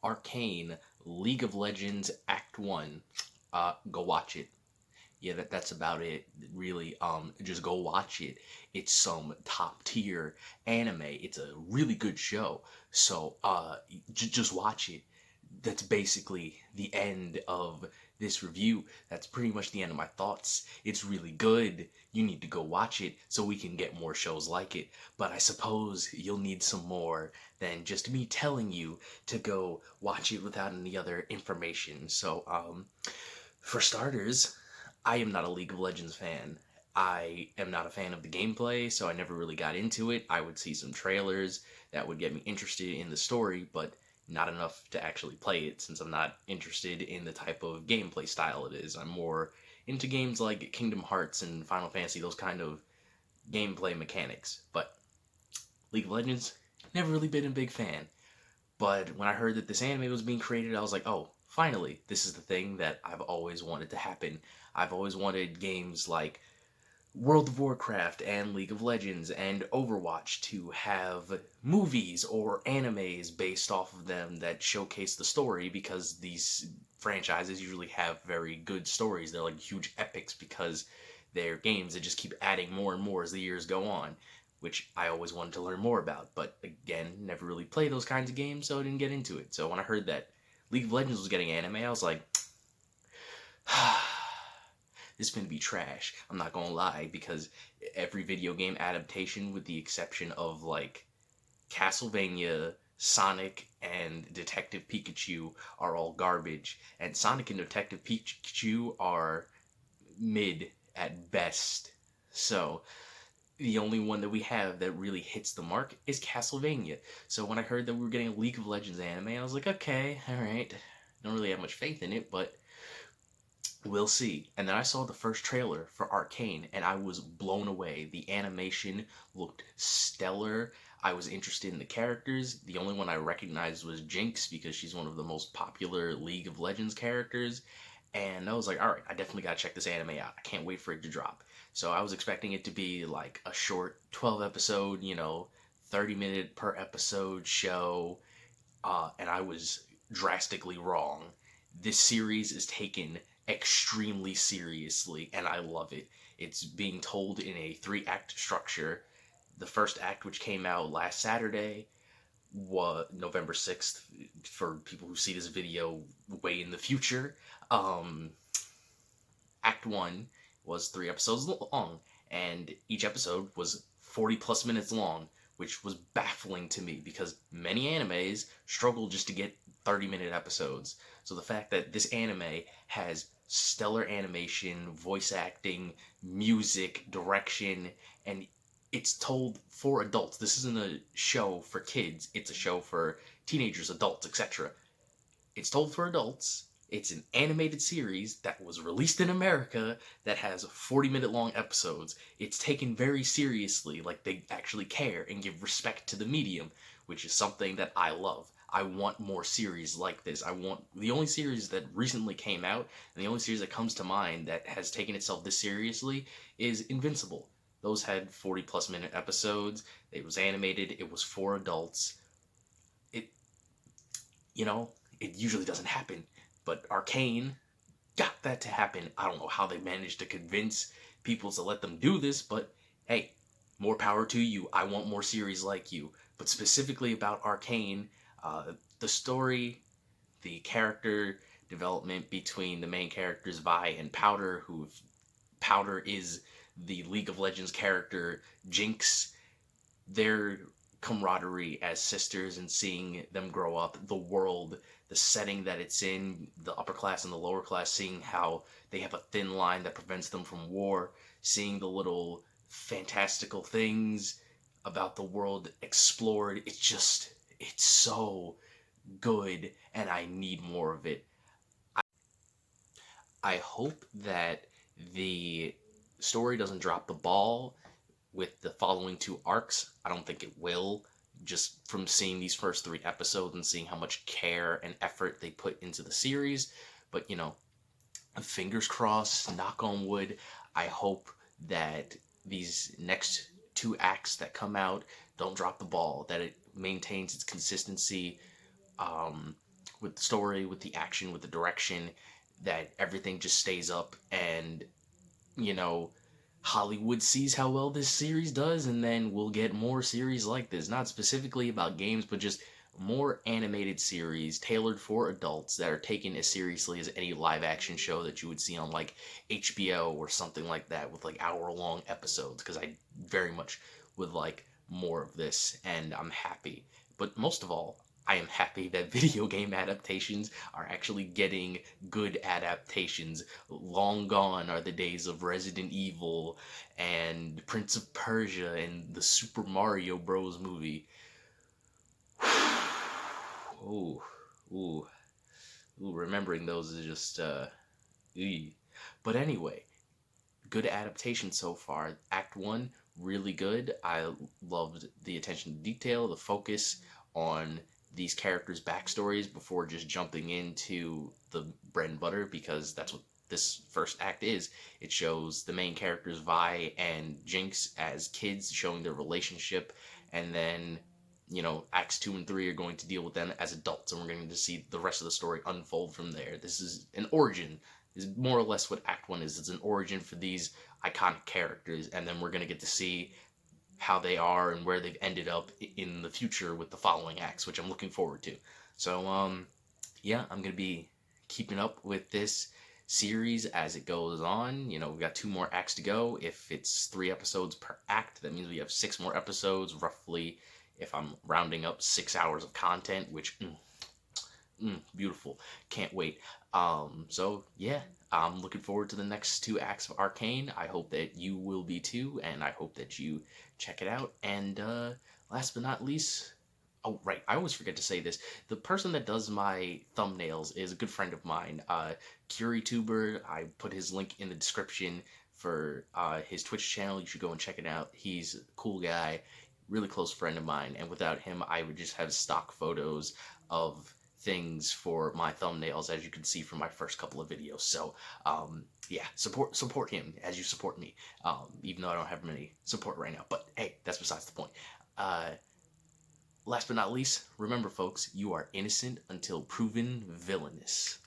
Arcane, League of Legends Act 1. Go watch it. Yeah, that's about it. Really, just go watch it. It's some top tier anime. It's a really good show. So, just watch it. That's basically the end of this review. That's pretty much the end of my thoughts. It's really good. You need to go watch it so we can get more shows like it. But I suppose you'll need some more than just me telling you to go watch it without any other information. So, for starters, I am not a League of Legends fan. I am not a fan of the gameplay, so I never really got into it. I would see some trailers that would get me interested in the story, but not enough to actually play it since I'm not interested in the type of gameplay style it is. I'm more into games like Kingdom Hearts and Final Fantasy, those kind of gameplay mechanics. But League of Legends, never really been a big fan. But when I heard that this anime was being created, I was like, oh, finally, this is the thing that I've always wanted to happen. I've always wanted games like World of Warcraft and League of Legends and Overwatch to have movies or animes based off of them that showcase the story, because these franchises usually have very good stories. They're like huge epics because they're games that just keep adding more and more as the years go on, which I always wanted to learn more about. But again, never really played those kinds of games, so I didn't get into it. So when I heard that League of Legends was getting anime, I was like, this is gonna be trash. I'm not gonna lie, because every video game adaptation, with the exception of like Castlevania, Sonic, and Detective Pikachu, are all garbage. And Sonic and Detective Pikachu are mid at best. So the only one that we have that really hits the mark is Castlevania. So when I heard that we were getting a League of Legends anime, I was like, okay, alright. Don't really have much faith in it, but we'll see. And then I saw the first trailer for Arcane, and I was blown away. The animation looked stellar. I was interested in the characters. The only one I recognized was Jinx, because she's one of the most popular League of Legends characters. And I was like, alright, I definitely gotta check this anime out. I can't wait for it to drop. So I was expecting it to be like a short 12 episode, 30-minute per episode show. And I was drastically wrong. This series is taken extremely seriously, and I love it. It's being told in a 3-act structure. The first act, which came out last Saturday, was November 6th, for people who see this video way in the future. Act 1 was 3 episodes long, and each episode was 40 plus minutes long, which was baffling to me because many animes struggle just to get 30-minute episodes. So the fact that this anime has stellar animation, voice acting, music, direction, and it's told for adults. This isn't a show for kids, it's a show for teenagers, adults, etc. It's told for adults. It's an animated series that was released in America that has 40-minute long episodes. It's taken very seriously, like they actually care and give respect to the medium, which is something that I love. I want more series like this. The only series that recently came out, and the only series that comes to mind that has taken itself this seriously, is Invincible. Those had 40 plus minute episodes. It was animated. It was for adults. It, it usually doesn't happen. But Arcane got that to happen. I don't know how they managed to convince people to let them do this, but hey, more power to you. I want more series like you. But specifically about Arcane, the story, the character development between the main characters Vi and Powder, who Powder is the League of Legends character Jinx, their camaraderie as sisters and seeing them grow up, the world, the setting that it's in, the upper class and the lower class, seeing how they have a thin line that prevents them from war, seeing the little fantastical things about the world explored. It's so good, and I need more of it. I hope that the story doesn't drop the ball with the following 2 arcs. I don't think it will, just from seeing these first 3 episodes and seeing how much care and effort they put into the series. But, fingers crossed, knock on wood, I hope that these next 2 acts that come out don't drop the ball, that it maintains its consistency. with the story, with the action, with the direction, that everything just stays up, and you know, Hollywood sees how well this series does, and then we'll get more series like this. Not specifically about games, but just more animated series tailored for adults that are taken as seriously as any live action show that you would see on like HBO or something like that, with like hour-long episodes, because I very much would like more of this, and I'm happy. But most of all, I am happy that video game adaptations are actually getting good adaptations. Long gone are the days of Resident Evil and Prince of Persia and the Super Mario Bros. Movie. Ooh, ooh, ooh, remembering those is just, eey. But anyway, good adaptation so far. Act 1, really good. I loved the attention to detail, the focus on these characters' backstories before just jumping into the bread and butter, because that's what this first act is. It shows the main characters, Vi and Jinx, as kids, showing their relationship, and then acts 2 and 3 are going to deal with them as adults, and we're going to see the rest of the story unfold from there. This is an origin, is more or less what Act 1 is. It's an origin for these iconic characters, and then we're going to get to see how they are and where they've ended up in the future with the following acts, which I'm looking forward to. So, yeah, I'm going to be keeping up with this series as it goes on. We've got 2 more acts to go. If it's 3 episodes per act, that means we have 6 more episodes, roughly, if I'm rounding up, 6 hours of content, which, beautiful. Can't wait. So yeah, I'm looking forward to the next 2 acts of Arcane. I hope that you will be too, and I hope that you check it out. And last but not least, oh right, I always forget to say this. The person that does my thumbnails is a good friend of mine, CuriTuber. I put his link in the description for his Twitch channel. You should go and check it out. He's a cool guy, really close friend of mine, and without him, I would just have stock photos of things for my thumbnails, as you can see from my first couple of videos. So yeah, support him as you support me, even though I don't have many support right now, but hey, that's besides the point. Last but not least, remember folks, you are innocent until proven villainous.